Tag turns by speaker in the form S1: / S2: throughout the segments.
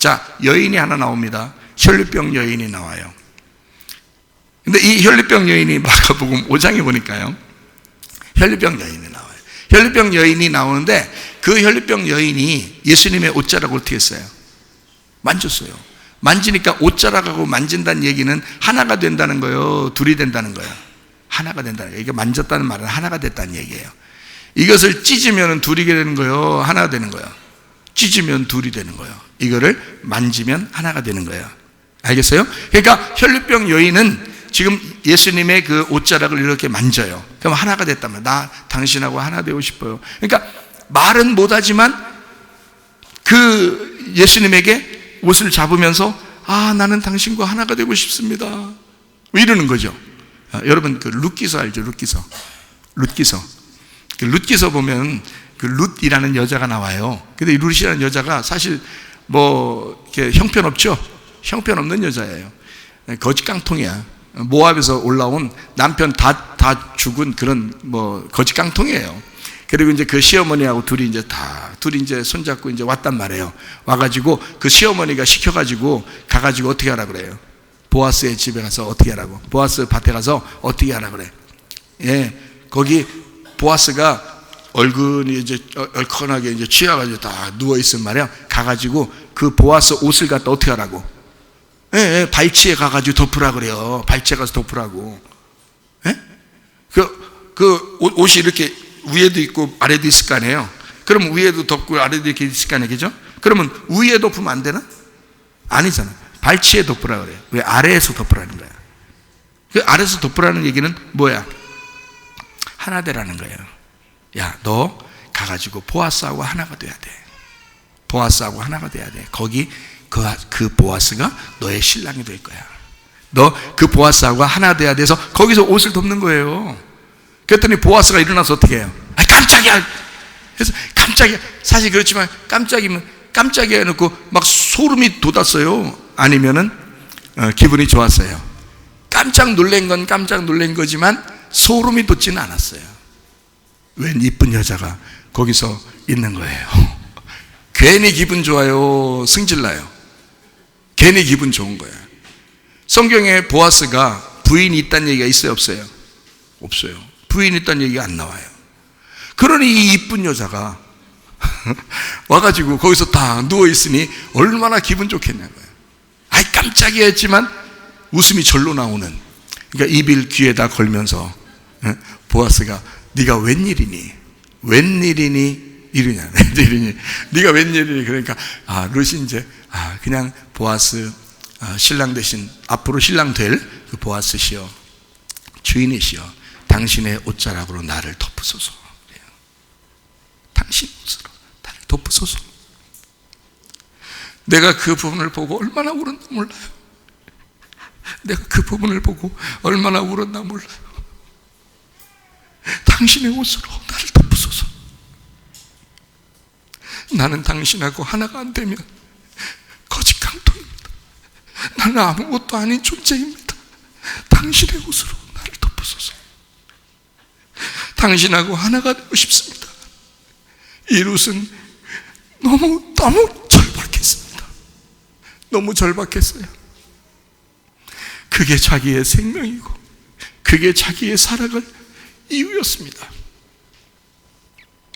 S1: 자, 여인이 하나 나옵니다. 혈류병 여인이 나와요. 근데 이 혈류병 여인이 마가복음 5장에 보니까요, 혈류병 여인이 나와요. 혈류병 여인이 나오는데 그 혈류병 여인이 예수님의 옷자락을 어떻게 했어요? 만졌어요. 만지니까 옷자락하고 만진다는 얘기는 하나가 된다는 거예요, 둘이 된다는 거예요? 하나가 된다는 거예요. 이게 만졌다는 말은 하나가 됐다는 얘기예요. 이것을 찢으면 둘이 되는 거예요, 하나가 되는 거예요? 찢으면 둘이 되는 거예요. 이거를 만지면 하나가 되는 거예요. 알겠어요? 그러니까 혈류병 여인은 지금 예수님의 그 옷자락을 이렇게 만져요. 그럼 하나가 됐단 말이에요. 나 당신하고 하나 되고 싶어요. 그러니까 말은 못하지만 그 예수님에게 옷을 잡으면서 나는 당신과 하나가 되고 싶습니다, 이러는 거죠. 여러분 그 룻기서 알죠? 룻기서. 그 룻기서 보면 그 룻이라는 여자가 나와요. 근데 이 룻이라는 여자가 사실 뭐 이렇게 형편없죠? 형편없는 여자예요. 거지 깡통이야. 모압에서 올라온 남편 다 죽은 그런 뭐 거지 깡통이에요. 그리고 이제 그 시어머니하고 둘이 이제 손잡고 이제 왔단 말이에요. 와가지고 그 시어머니가 시켜가지고 가가지고 어떻게 하라 그래요? 보아스의 집에 가서 어떻게 하라고? 보아스 밭에 가서 어떻게 하라 그래? 예, 거기 보아스가 얼굴이 이제 얼큰하게 이제 취해가지고 다 누워 있으면 말이야. 가가지고 그 보아스 옷을 갖다 어떻게 하라고? 예, 발치에 가가지고 덮으라 그래요. 발치에 가서 덮으라고. 예? 그 옷이 이렇게 위에도 있고 아래도 있을 거 아니에요. 그럼 위에도 덮고 아래도 이렇게 있을 거 아니에요, 그죠? 그러면 위에 덮으면 안 되나? 아니잖아. 발치에 덮으라 그래요. 왜? 아래에서 덮으라는 거야. 그 아래에서 덮으라는 얘기는 뭐야? 하나 되라는 거예요. 야, 너 가가지고 보아스하고 하나가 돼야 돼. 보아스하고 하나가 돼야 돼. 거기 그 보아스가 너의 신랑이 될 거야. 너 그 보아스하고 하나 돼야 돼서 거기서 옷을 덮는 거예요. 그랬더니 보아스가 일어나서 어떻게 해요? 깜짝이야. 그래서 깜짝이야. 사실 그렇지만 깜짝이야 해놓고 막 소름이 돋았어요? 아니면은 기분이 좋았어요? 깜짝 놀란 건 깜짝 놀란 거지만 소름이 돋지는 않았어요. 웬 이쁜 여자가 거기서 있는 거예요. 괜히 기분 좋아요, 승질나요? 괜히 기분 좋은 거예요. 성경에 보아스가 부인이 있다는 얘기가 있어요, 없어요? 없어요. 부인이 있다는 얘기가 안 나와요. 그러니 이 이쁜 여자가 와가지고 거기서 다 누워있으니 얼마나 기분 좋겠냐고요. 깜짝이야 했지만 웃음이 절로 나오는. 그러니까 입을 귀에다 걸면서 보아스가 네가 웬일이니? 이러냐? 웬일이니? 네가 웬일이니? 그러니까 룻이 이제 그냥 보아스 신랑 대신 앞으로 신랑 될 그 보아스시여, 주인이시여, 당신의 옷자락으로 나를 덮으소서. 당신 옷으로 나를 덮으소서. 내가 그 부분을 보고 얼마나 울었나 몰라요. 내가 그 부분을 보고 얼마나 울었나 몰라요. 당신의 옷으로 나를 덮으소서. 나는 당신하고 하나가 안 되면 거짓 깡통입니다. 나는 아무것도 아닌 존재입니다. 당신의 옷으로 나를 덮으소서. 당신하고 하나가 되고 싶습니다. 이 룻은 너무 절박했습니다. 너무 절박했어요. 그게 자기의 생명이고 그게 자기의 살아갈 이유였습니다.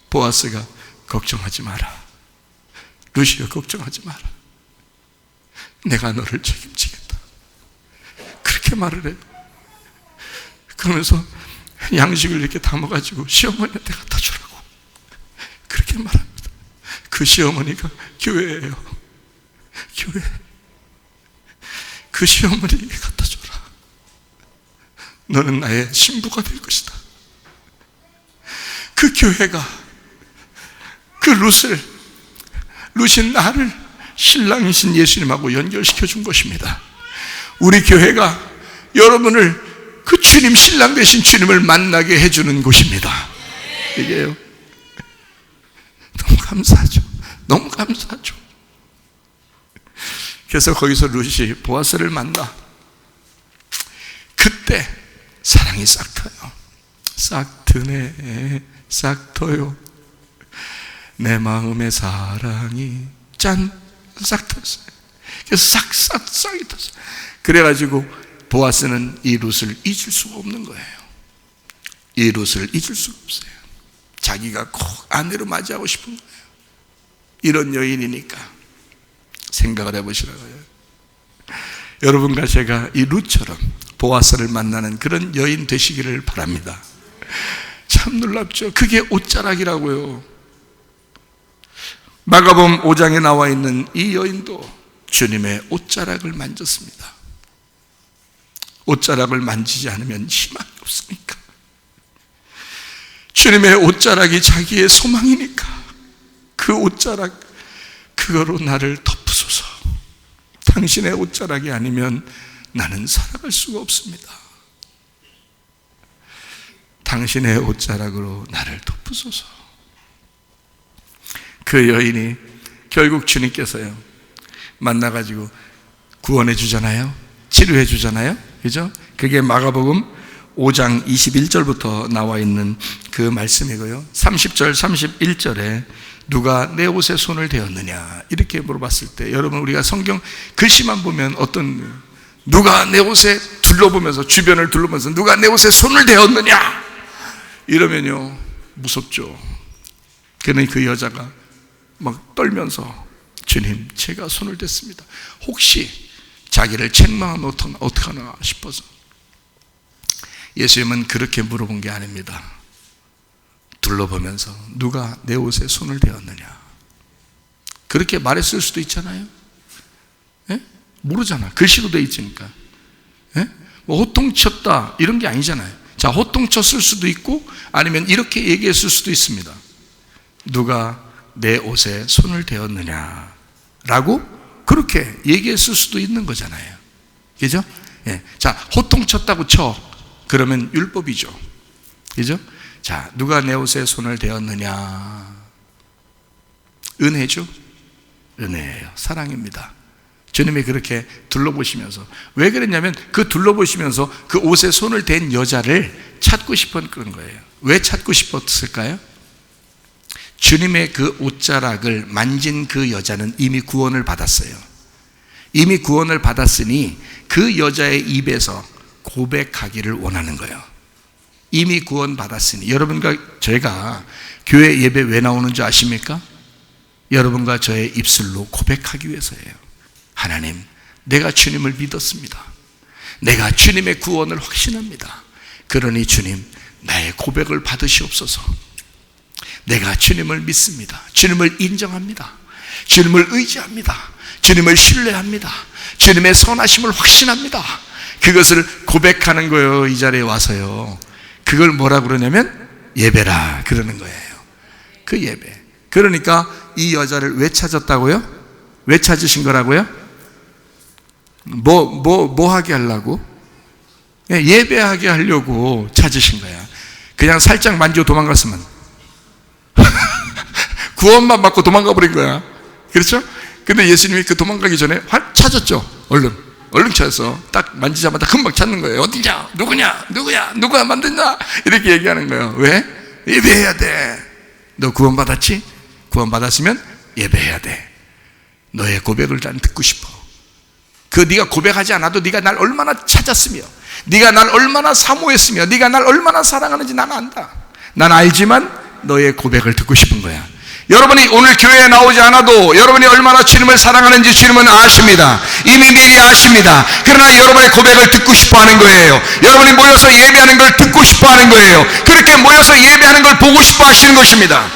S1: 보아스가 걱정하지 마라. 룻이여, 걱정하지 마라. 내가 너를 책임지겠다. 그렇게 말을 해요. 그러면서 양식을 이렇게 담아가지고 시어머니한테 갖다 주라고 그렇게 말합니다. 그 시어머니가 교회예요. 교회. 그 시어머니에게 갖다 줘라. 너는 나의 신부가 될 것이다. 그 교회가 그 룻인 나를 신랑이신 예수님하고 연결시켜 준 것입니다. 우리 교회가 여러분을 그 주님, 신랑 되신 주님을 만나게 해주는 곳입니다. 이게요. 너무 감사하죠. 너무 감사하죠. 그래서 거기서 룻이 보아스를 만나. 그때 사랑이 싹 터요. 싹 트네, 싹 터요. 내 마음의 사랑이 짠, 싹 텄어요. 그래서 싹이 탔어요. 그래가지고 보아스는 이 룻을 잊을 수가 없는 거예요. 이 룻을 잊을 수가 없어요. 자기가 꼭 아내로 맞이하고 싶은 거예요. 이런 여인이니까. 생각을 해보시라고요. 여러분과 제가 이 룻처럼 보아스를 만나는 그런 여인 되시기를 바랍니다. 참 놀랍죠. 그게 옷자락이라고요. 마가복음 5장에 나와 있는 이 여인도 주님의 옷자락을 만졌습니다. 옷자락을 만지지 않으면 희망이 없으니까. 주님의 옷자락이 자기의 소망이니까 그 옷자락, 그거로 나를 덮으소서. 당신의 옷자락이 아니면 나는 살아갈 수가 없습니다. 당신의 옷자락으로 나를 덮으소서. 그 여인이 결국 주님께서요 만나가지고 구원해 주잖아요. 치료해 주잖아요. 그죠? 그게 마가복음 5장 21절부터 나와 있는 그 말씀이고요. 30절, 31절에 누가 내 옷에 손을 대었느냐 이렇게 물어봤을 때, 여러분 우리가 성경 글씨만 보면 누가 내 옷에 둘러보면서, 주변을 둘러보면서 누가 내 옷에 손을 대었느냐 이러면요 무섭죠. 그러니 그 여자가 막 떨면서 주님 제가 손을 댔습니다. 혹시 자기를 책망하면 어떡하나 싶어서. 예수님은 그렇게 물어본 게 아닙니다. 둘러보면서 누가 내 옷에 손을 대었느냐 그렇게 말했을 수도 있잖아요. 예? 모르잖아. 글씨로 돼 있으니까. 예? 뭐 호통쳤다 이런 게 아니잖아요. 자, 호통쳤을 수도 있고 아니면 이렇게 얘기했을 수도 있습니다. 누가 내 옷에 손을 대었느냐 라고 그렇게 얘기했을 수도 있는 거잖아요. 그죠? 예. 자, 호통쳤다고 쳐. 그러면 율법이죠. 그죠? 자, 누가 내 옷에 손을 대었느냐? 은혜죠? 은혜예요. 사랑입니다. 주님이 그렇게 둘러보시면서, 왜 그랬냐면 그 둘러보시면서 그 옷에 손을 댄 여자를 찾고 싶은 그런 거예요. 왜 찾고 싶었을까요? 주님의 그 옷자락을 만진 그 여자는 이미 구원을 받았어요. 이미 구원을 받았으니 그 여자의 입에서 고백하기를 원하는 거예요. 이미 구원 받았으니. 여러분과 저희가 교회 예배 왜 나오는 줄 아십니까? 여러분과 저의 입술로 고백하기 위해서예요. 하나님, 내가 주님을 믿었습니다. 내가 주님의 구원을 확신합니다. 그러니 주님, 나의 고백을 받으시옵소서. 내가 주님을 믿습니다. 주님을 인정합니다. 주님을 의지합니다. 주님을 신뢰합니다. 주님의 선하심을 확신합니다. 그것을 고백하는 거예요. 이 자리에 와서요. 그걸 뭐라 그러냐면 예배라 그러는 거예요. 그 예배. 그러니까 이 여자를 왜 찾았다고요? 왜 찾으신 거라고요? 뭐 하게 하려고? 예배하게 하려고 찾으신 거야. 그냥 살짝 만지고 도망갔으면 구원만 받고 도망가 버린 거야. 그렇죠? 근데 예수님이 그 도망가기 전에 찾았죠. 얼른 찾아서 딱 만지자마자 금방 찾는 거예요. 어디냐? 누구냐? 누구야? 누가 만든다? 이렇게 얘기하는 거예요. 왜? 예배해야 돼. 너 구원 받았지? 구원 받았으면 예배해야 돼. 너의 고백을 난 듣고 싶어. 네가 고백하지 않아도 네가 날 얼마나 찾았으며, 네가 날 얼마나 사모했으며, 네가 날 얼마나 사랑하는지 난 안다. 난 알지만 너의 고백을 듣고 싶은 거야. 여러분이 오늘 교회에 나오지 않아도 여러분이 얼마나 주님을 사랑하는지 주님은 아십니다. 이미 미리 아십니다. 그러나 여러분의 고백을 듣고 싶어 하는 거예요. 여러분이 모여서 예배하는 걸 듣고 싶어 하는 거예요. 그렇게 모여서 예배하는 걸 보고 싶어 하시는 것입니다.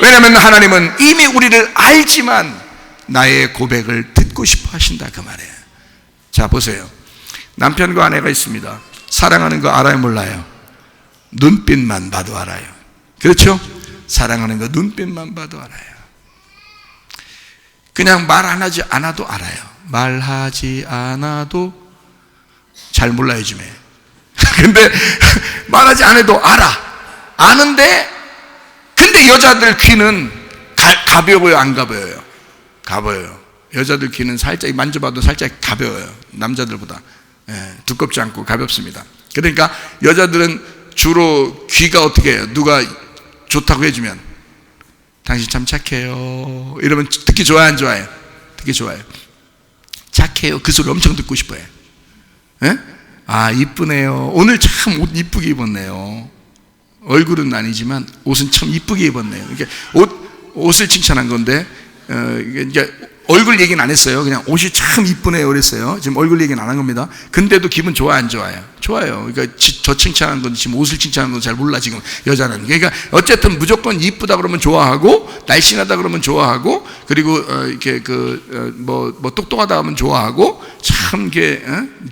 S1: 왜냐하면 하나님은 이미 우리를 알지만 나의 고백을 듣고 싶어 하신다 그 말이에요. 자, 보세요. 남편과 아내가 있습니다. 사랑하는 거 알아요, 몰라요? 눈빛만 봐도 알아요. 그렇죠? 사랑하는 거 눈빛만 봐도 알아요. 그냥 말 안 하지 않아도 알아요. 말하지 않아도 잘 몰라요, 요즘에. 근데 말하지 않아도 알아. 아는데, 근데 여자들 귀는 가벼워요, 안 가벼워요? 가벼워요. 여자들 귀는 살짝 만져봐도 살짝 가벼워요. 남자들보다. 두껍지 않고 가볍습니다. 그러니까 여자들은 주로 귀가 어떻게 해요? 누가 좋다고 해주면 당신 참 착해요 이러면 듣기 좋아요, 안 좋아요? 듣기 좋아요. 착해요. 그 소리 엄청 듣고 싶어요. 예? 아, 이쁘네요. 오늘 참 옷 이쁘게 입었네요. 얼굴은 아니지만 옷은 참 이쁘게 입었네요. 이게 옷을 칭찬한 건데, 이제 얼굴 얘기는 안 했어요. 그냥 옷이 참 이쁘네요 그랬어요. 지금 얼굴 얘기는 안 한 겁니다. 근데도 기분 좋아요, 안 좋아요? 좋아요. 그러니까 저 칭찬한 건지 지금 옷을 칭찬한 건지 잘 몰라 지금 여자는. 그러니까 어쨌든 무조건 이쁘다 그러면 좋아하고, 날씬하다 그러면 좋아하고, 그리고 이렇게 뭐 똑똑하다 하면 좋아하고, 참 이게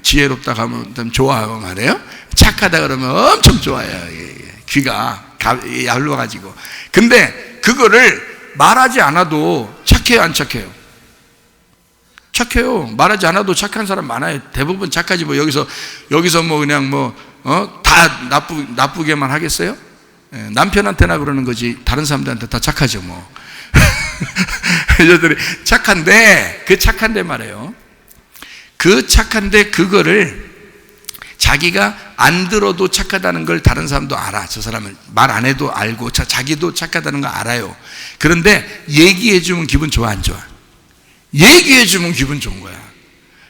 S1: 지혜롭다 하면 좋아하고 말이에요. 착하다 그러면 엄청 좋아해요. 귀가 얇아가지고. 근데 그거를 말하지 않아도 착해요, 안 착해요? 착해요. 말하지 않아도 착한 사람 많아요. 대부분 착하지. 뭐 여기서 뭐 그냥 다 나쁘게만 하겠어요? 예, 남편한테나 그러는 거지 다른 사람들한테 다 착하죠 뭐. 여자들이 착한데, 그 착한데 말이에요. 그 착한데 그거를 자기가 안 들어도 착하다는 걸 다른 사람도 알아. 저 사람은 말 안 해도 알고 자기도 착하다는 거 알아요. 그런데 얘기해 주면 기분 좋아, 안 좋아? 얘기해 주면 기분 좋은 거야.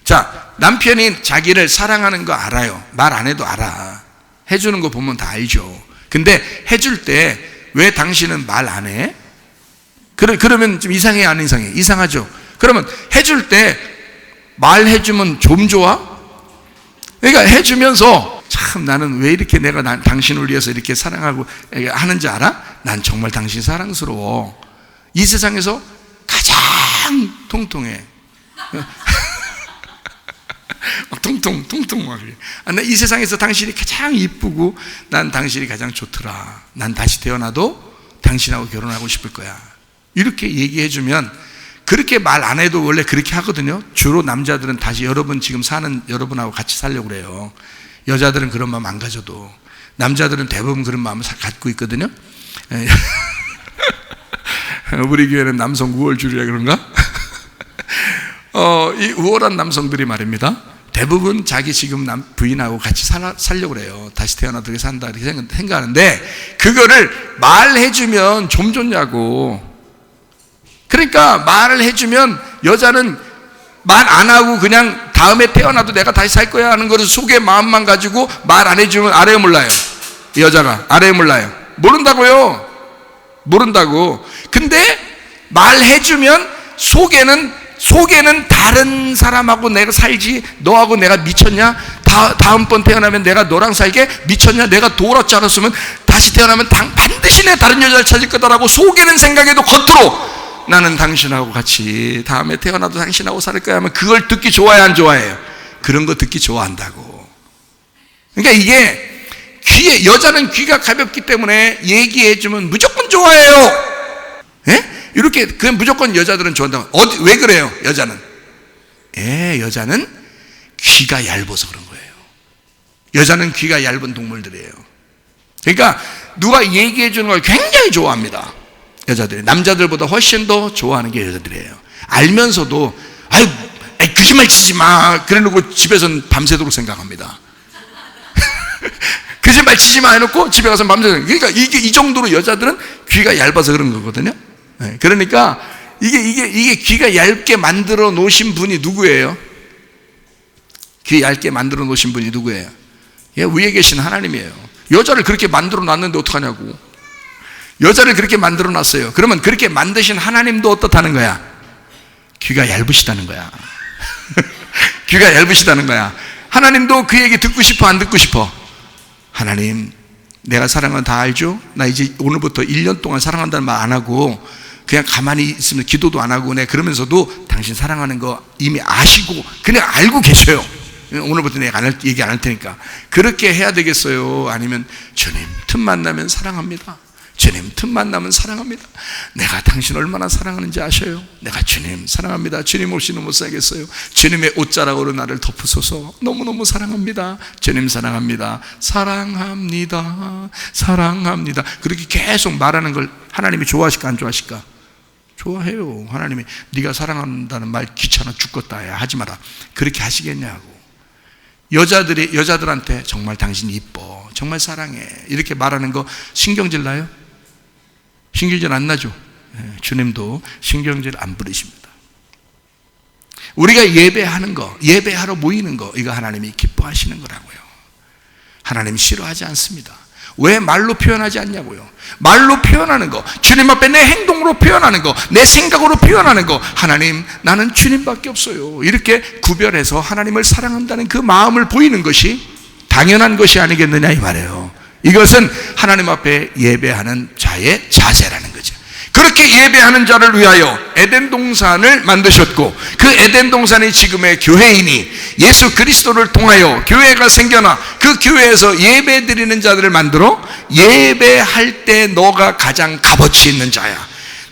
S1: 자, 남편이 자기를 사랑하는 거 알아요. 말 안 해도 알아. 해주는 거 보면 다 알죠. 근데 해줄 때 왜 당신은 말 안 해? 그러면 좀 이상해, 안 이상해? 이상하죠. 그러면 해줄 때 말해주면 좀 좋아? 그러니까 해주면서 참 나는 왜 이렇게 내가 당신을 위해서 이렇게 사랑하고 하는지 알아? 난 정말 당신 사랑스러워. 이 세상에서 가장 통통해. 통통 막. 이 세상에서 당신이 가장 이쁘고 난 당신이 가장 좋더라. 난 다시 태어나도 당신하고 결혼하고 싶을 거야. 이렇게 얘기해주면, 그렇게 말 안 해도 원래 그렇게 하거든요. 주로 남자들은 다시 여러분 지금 사는 여러분하고 같이 살려고 그래요. 여자들은 그런 마음 안 가져도. 남자들은 대부분 그런 마음을 갖고 있거든요. 우리 교회는 남성 우월주의라 그런가? 이 우월한 남성들이 말입니다. 대부분 자기 지금 부인하고 같이 살려고 그래요. 다시 태어나도 그렇게 산다 이렇게 생각하는데, 그거를 말해주면 좀 좋냐고. 그러니까 말을 해주면 여자는 말 안 하고 그냥 다음에 태어나도 내가 다시 살 거야 하는 거를 속에 마음만 가지고 말 안 해주면 알아요, 몰라요? 여자가 알아요, 몰라요? 모른다고요. 모른다고. 근데 말해주면 속에는 다른 사람하고 내가 살지, 너하고 내가 미쳤냐? 다음번 태어나면 내가 너랑 살게? 미쳤냐? 내가 돌았지 않았으면 다시 태어나면 반드시 내 다른 여자를 찾을 거다라고 속에는 생각해도 겉으로 나는 당신하고 같이 다음에 태어나도 당신하고 살 거야 하면 그걸 듣기 좋아해, 안 좋아해요? 그런 거 듣기 좋아한다고. 그러니까 이게 여자는 귀가 가볍기 때문에 얘기해주면 무조건 좋아해요. 예? 이렇게 그냥 무조건 여자들은 좋아한다고. 왜 그래요? 여자는 여자는 귀가 얇아서 그런 거예요. 여자는 귀가 얇은 동물들이에요. 그러니까 누가 얘기해 주는 걸 굉장히 좋아합니다. 여자들이 남자들보다 훨씬 더 좋아하는 게 여자들이에요. 알면서도 아유 거짓말 치지 마 그래놓고 집에서는 밤새도록 생각합니다. 거짓말 치지 마 해놓고 집에 가서 밤새도록. 그러니까 이 정도로 여자들은 귀가 얇아서 그런 거거든요. 그러니까 이게 귀가 얇게 만들어 놓으신 분이 누구예요? 귀 얇게 만들어 놓으신 분이 누구예요? 위에 계신 하나님이에요. 여자를 그렇게 만들어 놨는데 어떡하냐고. 여자를 그렇게 만들어 놨어요. 그러면 그렇게 만드신 하나님도 어떻다는 거야? 귀가 얇으시다는 거야. 귀가 얇으시다는 거야. 하나님도 그 얘기 듣고 싶어, 안 듣고 싶어? 하나님, 내가 사랑은 다 알죠? 나 이제 오늘부터 1년 동안 사랑한다는 말 안 하고 그냥 가만히 있으면 기도도 안 하고 내 그러면서도 당신 사랑하는 거 이미 아시고 그냥 알고 계셔요. 오늘부터 내가 얘기 안 할 테니까. 그렇게 해야 되겠어요? 아니면 주님 틈만 나면 사랑합니다. 주님 틈만 나면 사랑합니다. 내가 당신 얼마나 사랑하는지 아셔요? 내가 주님 사랑합니다. 주님 없이는 못 살겠어요. 주님의 옷자락으로 나를 덮으소서. 너무너무 사랑합니다. 주님 사랑합니다. 사랑합니다. 사랑합니다. 그렇게 계속 말하는 걸 하나님이 좋아하실까 안 좋아하실까? 좋아해요. 하나님이 네가 사랑한다는 말 귀찮아 죽겠다 야 하지 마라. 그렇게 하시겠냐고. 여자들한테 정말 당신 이뻐, 정말 사랑해 이렇게 말하는 거 신경질 나요? 신경질 안 나죠? 주님도 신경질 안 부리십니다. 우리가 예배하는 거, 예배하러 모이는 거, 이거 하나님이 기뻐하시는 거라고요. 하나님 싫어하지 않습니다. 왜 말로 표현하지 않냐고요. 말로 표현하는 거, 주님 앞에 내 행동으로 표현하는 거, 내 생각으로 표현하는 거, 하나님 나는 주님밖에 없어요, 이렇게 구별해서 하나님을 사랑한다는 그 마음을 보이는 것이 당연한 것이 아니겠느냐 이 말이에요. 이것은 하나님 앞에 예배하는 자의 자세라는 거죠. 그렇게 예배하는 자를 위하여 에덴 동산을 만드셨고, 그 에덴 동산이 지금의 교회이니 예수 그리스도를 통하여 교회가 생겨나 그 교회에서 예배 드리는 자들을 만들어 예배할 때 너가 가장 값어치 있는 자야.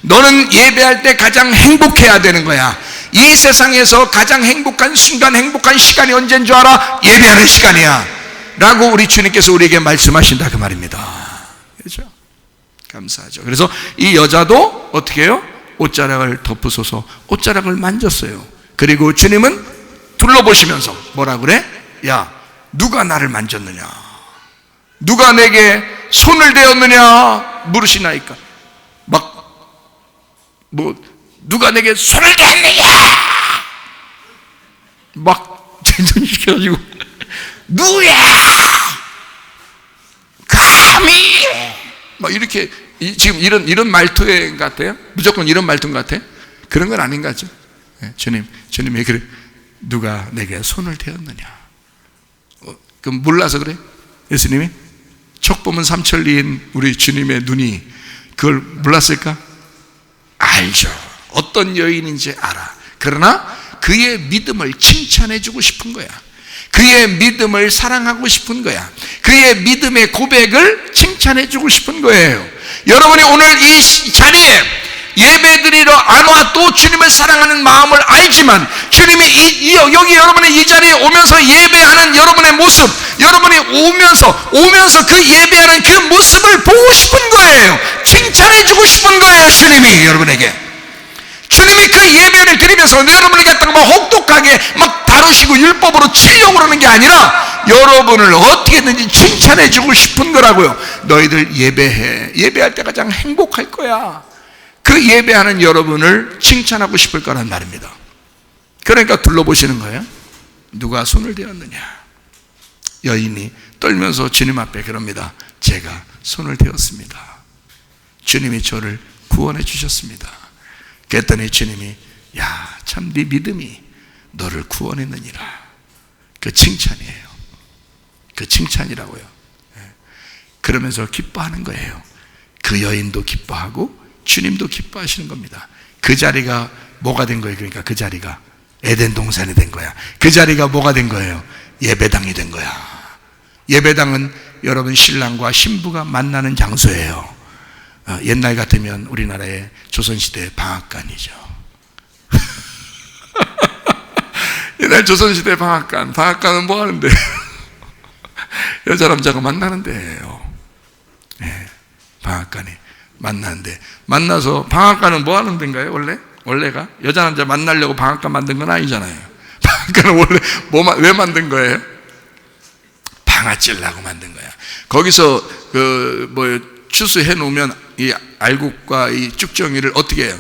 S1: 너는 예배할 때 가장 행복해야 되는 거야. 이 세상에서 가장 행복한 순간, 행복한 시간이 언제인 줄 알아? 예배하는 시간이야 라고 우리 주님께서 우리에게 말씀하신다 그 말입니다. 그렇죠? 감사하죠. 그래서 이 여자도 어떻게 해요? 옷자락을 덮으소서 옷자락을 만졌어요. 그리고 주님은 둘러보시면서 뭐라 그래? 야, 누가 나를 만졌느냐? 누가 내게 손을 대었느냐? 물으시나이까. 누가 내게 손을 대었느냐? 막 진정시켜가지고 누구야? 감히? 막 이렇게 지금 이런 말투인 것 같아요? 무조건 이런 말투인 것 같아요? 그런 건 아닌 것 같죠? 주님이 그래, 누가 내게 손을 대었느냐? 그럼 몰라서 그래? 예수님이 척보면 삼천리인 우리 주님의 눈이 그걸 몰랐을까? 알죠. 어떤 여인인지 알아. 그러나 그의 믿음을 칭찬해주고 싶은 거야. 그의 믿음을 사랑하고 싶은 거야. 그의 믿음의 고백을 칭찬해주고 싶은 거예요. 여러분이 오늘 이 자리에 예배드리러 안 와도 주님을 사랑하는 마음을 알지만, 주님이 여기 여러분의 이 자리에 오면서 예배하는 여러분의 모습, 여러분이 오면서 그 예배하는 그 모습을 보고 싶은 거예요. 칭찬해주고 싶은 거예요. 주님이 여러분에게. 주님이 그 예배를 드리면서 여러분을 갖다가 막 혹독하게 막 다루시고 율법으로 치려고 그러는 게 아니라 여러분을 어떻게든지 칭찬해주고 싶은 거라고요. 너희들 예배해. 예배할 때 가장 행복할 거야. 그 예배하는 여러분을 칭찬하고 싶을 거란 말입니다. 그러니까 둘러보시는 거예요. 누가 손을 대었느냐? 여인이 떨면서 주님 앞에 그럽니다. 제가 손을 대었습니다. 주님이 저를 구원해 주셨습니다. 그랬더니 주님이 야, 참 네 믿음이 너를 구원했느니라. 그 칭찬이에요. 그 칭찬이라고요. 그러면서 기뻐하는 거예요. 그 여인도 기뻐하고 주님도 기뻐하시는 겁니다. 그 자리가 뭐가 된 거예요? 그러니까 그 자리가 에덴 동산이 된 거야. 그 자리가 뭐가 된 거예요? 예배당이 된 거야. 예배당은 여러분 신랑과 신부가 만나는 장소예요. 옛날 같으면 우리나라의 조선시대 방앗간이죠. 옛날 조선시대 방앗간은 뭐 하는데? 여자 남자가 만나는 데예요. 네, 방앗간이 만나는데, 만나서 방앗간은 뭐 하는 데인가요? 원래가 여자 남자 만나려고 방앗간 만든 건 아니잖아요. 방앗간은 원래 왜 만든 거예요? 방아찌려고 만든 거야. 거기서 추수해 놓으면 이 알곡과 이 쭉정이를 어떻게 해요?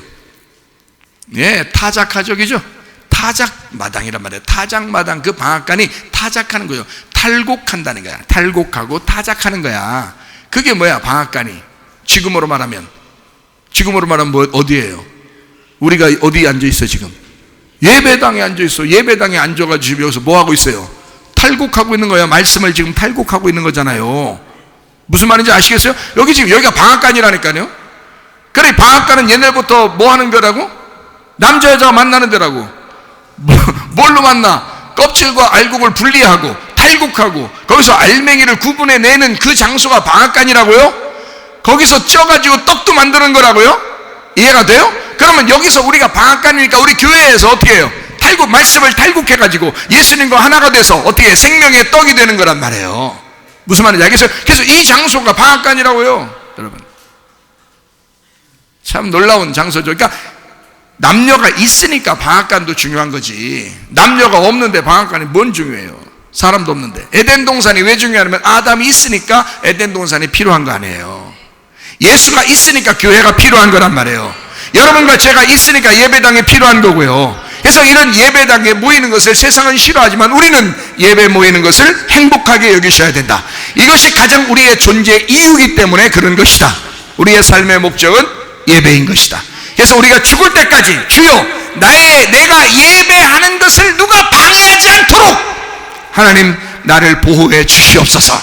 S1: 예, 타작하죠, 그죠? 타작마당이란 말이에요. 타작마당, 그 방앗간이 타작하는 거예요. 탈곡한다는 거야. 탈곡하고 타작하는 거야. 그게 뭐야, 방앗간이? 지금으로 말하면 뭐 어디예요? 우리가 어디에 앉아 있어 지금? 예배당에 앉아 있어. 예배당에 앉아가지고 여기서 뭐 하고 있어요? 탈곡하고 있는 거야. 말씀을 지금 탈곡하고 있는 거잖아요. 무슨 말인지 아시겠어요? 여기가 방앗간이라니까요. 그래, 방앗간은 옛날부터 뭐 하는 데라고? 남자 여자가 만나는 데라고. 뭘로 만나? 껍질과 알곡을 분리하고 탈곡하고 거기서 알맹이를 구분해내는 그 장소가 방앗간이라고요? 거기서 쪄가지고 떡도 만드는 거라고요? 이해가 돼요? 그러면 여기서 우리가 방앗간이니까 우리 교회에서 어떻게 해요? 말씀을 탈곡해가지고 예수님과 하나가 돼서 어떻게 해? 생명의 떡이 되는 거란 말이에요. 무슨 말인지 알겠어요? 그래서 이 장소가 방앗간이라고요. 여러분, 참 놀라운 장소죠. 그러니까 남녀가 있으니까 방앗간도 중요한 거지, 남녀가 없는데 방앗간이 뭔 중요해요? 사람도 없는데. 에덴 동산이 왜 중요하냐면 아담이 있으니까 에덴 동산이 필요한 거 아니에요. 예수가 있으니까 교회가 필요한 거란 말이에요. 여러분과 제가 있으니까 예배당이 필요한 거고요. 그래서 그래서 이런 예배당에 모이는 것을 세상은 싫어하지만 우리는 예배 모이는 것을 행복하게 여기셔야 된다. 이것이 가장 우리의 존재 이유이기 때문에 그런 것이다. 우리의 삶의 목적은 예배인 것이다. 그래서 우리가 죽을 때까지 주여 내가 예배하는 것을 누가 방해하지 않도록 하나님 나를 보호해 주시옵소서.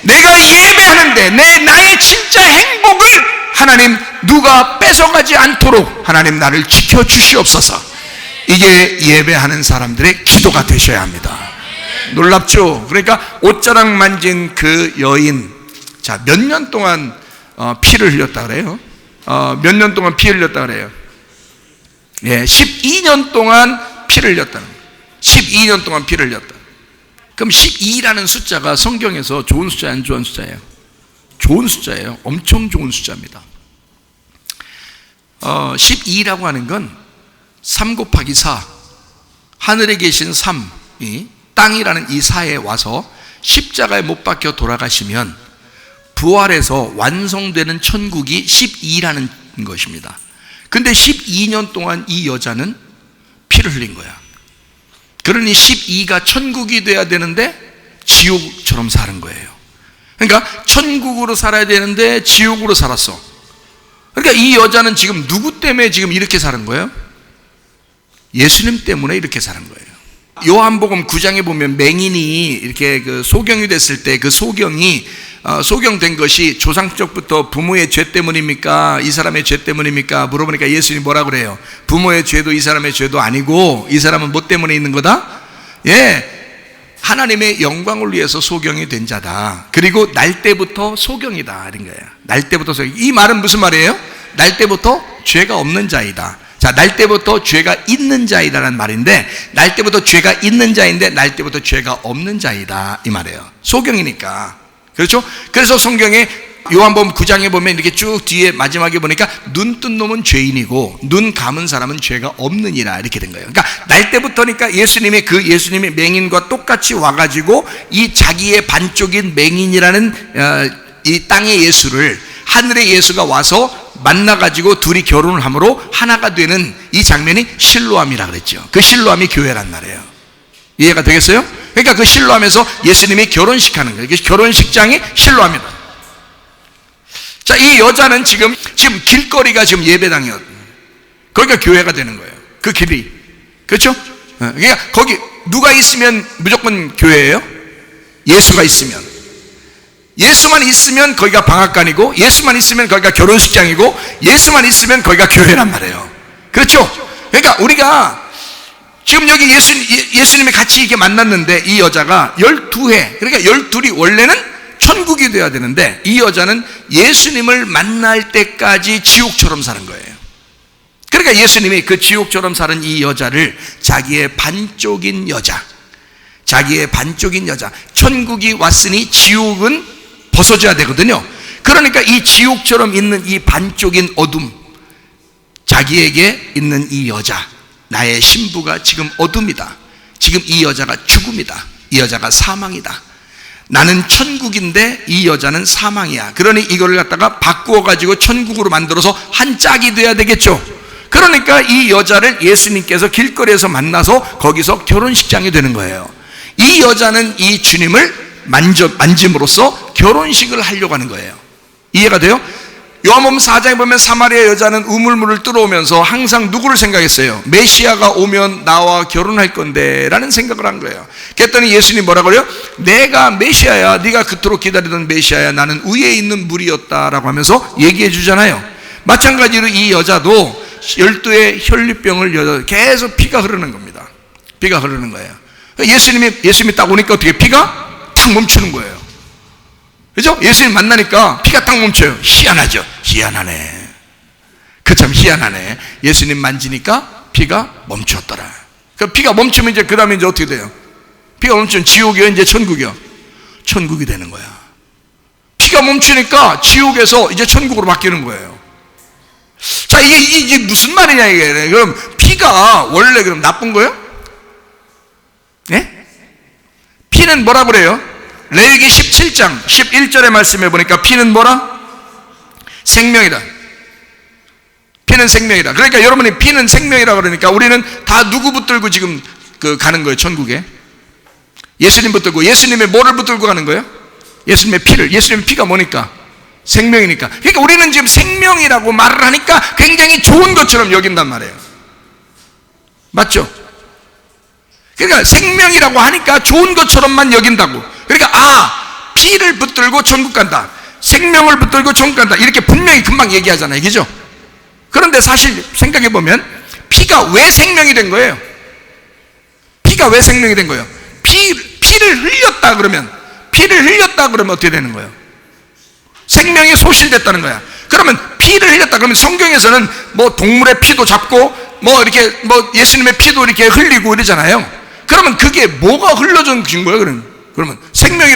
S1: 내가 예배하는데 나의 진짜 행복을 하나님 누가 뺏어가지 않도록 하나님 나를 지켜주시옵소서. 이게 예배하는 사람들의 기도가 되셔야 합니다. 놀랍죠? 그러니까 옷자락 만진 그 여인, 자, 몇 년 동안 피를 흘렸다 그래요? 몇 년 동안 피 흘렸다 그래요? 예, 12년 동안 피를 흘렸다. 12년 동안 피를 흘렸다. 그럼 12라는 숫자가 성경에서 좋은 숫자예요, 안 좋은 숫자예요? 좋은 숫자예요. 엄청 좋은 숫자입니다. 12라고 하는 건 3 곱하기 4, 하늘에 계신 3이 땅이라는 이 4에 와서 십자가에 못 박혀 돌아가시면 부활해서 완성되는 천국이 12라는 것입니다. 근데 12년 동안 이 여자는 피를 흘린 거야. 그러니 12가 천국이 돼야 되는데 지옥처럼 사는 거예요. 그러니까 천국으로 살아야 되는데 지옥으로 살았어. 그러니까 이 여자는 지금 누구 때문에 지금 이렇게 사는 거예요? 예수님 때문에 이렇게 사는 거예요. 요한복음 9장에 보면 맹인이 이렇게 그 소경이 됐을 때 그 소경이 소경된 것이 조상적부터 부모의 죄 때문입니까? 이 사람의 죄 때문입니까? 물어보니까 예수님이 뭐라 그래요? 부모의 죄도 이 사람의 죄도 아니고 이 사람은 뭐 때문에 있는 거다? 예, 하나님의 영광을 위해서 소경이 된 자다. 그리고 날 때부터 소경이다 이런 거예요. 날 때부터 소경. 이 말은 무슨 말이에요? 날 때부터 죄가 없는 자이다. 자, 날 때부터 죄가 있는 자이다라는 말인데, 날 때부터 죄가 있는 자인데 날 때부터 죄가 없는 자이다 이 말이에요. 소경이니까. 그렇죠? 그래서 성경에 요한복음 9장에 보면 이렇게 쭉 뒤에 마지막에 보니까 눈 뜬 놈은 죄인이고 눈 감은 사람은 죄가 없느니라 이렇게 된 거예요. 그러니까 날 때부터니까 예수님의 맹인과 똑같이 와가지고 이 자기의 반쪽인 맹인이라는 이 땅의 예수를 하늘의 예수가 와서 만나가지고 둘이 결혼을 함으로 하나가 되는 이 장면이 실로암이라 그랬죠. 그 실로암이 교회란 말이에요. 이해가 되겠어요? 그러니까 그 실로암에서 예수님이 결혼식 하는 거예요. 결혼식장이 실로암이다. 자, 이 여자는 지금 길거리가 지금 예배당이었거든요. 거기가 교회가 되는 거예요. 그 길이. 그렇죠? 그러니까 거기 누가 있으면 무조건 교회예요? 예수가 있으면. 예수만 있으면 거기가 방앗간이고, 예수만 있으면 거기가 결혼식장이고, 예수만 있으면 거기가 교회란 말이에요. 그렇죠? 그러니까 우리가 지금 여기 예수님이 같이 이렇게 만났는데 이 여자가 12회, 그러니까 12이 원래는 천국이 되어야 되는데 이 여자는 예수님을 만날 때까지 지옥처럼 사는 거예요. 그러니까 예수님이 그 지옥처럼 사는 이 여자를 자기의 반쪽인 여자, 천국이 왔으니 지옥은 벗어져야 되거든요. 그러니까 이 지옥처럼 있는 이 반쪽인 어둠, 자기에게 있는 이 여자, 나의 신부가 지금 어둠이다. 지금 이 여자가 죽음이다. 이 여자가 사망이다. 나는 천국인데 이 여자는 사망이야. 그러니 이거를 갖다가 바꾸어 가지고 천국으로 만들어서 한 짝이 돼야 되겠죠. 그러니까 이 여자를 예수님께서 길거리에서 만나서 거기서 결혼식장이 되는 거예요. 이 여자는 이 주님을 만짐으로써 결혼식을 하려고 하는 거예요. 이해가 돼요? 요한복음 4장에 보면 사마리아 여자는 우물물을 뚫어오면서 항상 누구를 생각했어요? 메시아가 오면 나와 결혼할 건데 라는 생각을 한 거예요. 그랬더니 예수님이 뭐라고 그래요? 내가 메시아야. 네가 그토록 기다리던 메시아야. 나는 위에 있는 물이었다라고 하면서 얘기해 주잖아요. 마찬가지로 이 여자도 12의 혈류병을 계속 피가 흐르는 겁니다. 피가 흐르는 거예요. 예수님이 딱 오니까 어떻게 피가 탁 멈추는 거예요. 그죠? 예수님 만나니까 피가 딱 멈춰요. 희한하죠? 희한하네. 그 참 희한하네. 예수님 만지니까 피가 멈췄더라. 그 피가 멈추면 그 다음에 이제 어떻게 돼요? 피가 멈추면 지옥이요? 이제 천국이요? 천국이 되는 거야. 피가 멈추니까 지옥에서 이제 천국으로 바뀌는 거예요. 자, 이게 무슨 말이냐, 이게. 그럼 피가 원래 그럼 나쁜 거예요? 예? 피는 뭐라 그래요? 레위기 17장 11절의 말씀에 보니까 피는 뭐라? 생명이다. 피는 생명이라. 그러니까 여러분이 피는 생명이라 그러니까 우리는 다 누구 붙들고 지금 가는 거예요, 천국에? 예수님 붙들고. 예수님의 뭐를 붙들고 가는 거예요? 예수님의 피를. 예수님의 피가 뭐니까? 생명이니까. 그러니까 우리는 지금 생명이라고 말을 하니까 굉장히 좋은 것처럼 여긴단 말이에요. 맞죠? 그러니까 생명이라고 하니까 좋은 것처럼만 여긴다고. 그러니까 피를 붙들고 천국 간다, 생명을 붙들고 천국 간다, 이렇게 분명히 금방 얘기하잖아요, 그죠? 그런데 사실 생각해 보면 피가 왜 생명이 된 거예요? 피가 왜 생명이 된 거예요? 피를 흘렸다 그러면 어떻게 되는 거예요? 생명이 소실됐다는 거야. 그러면 피를 흘렸다 그러면 성경에서는 뭐 동물의 피도 잡고 뭐 이렇게 뭐 예수님의 피도 이렇게 흘리고 이러잖아요. 그러면 그게 뭐가 흘러진 거예요? 그러면 생명이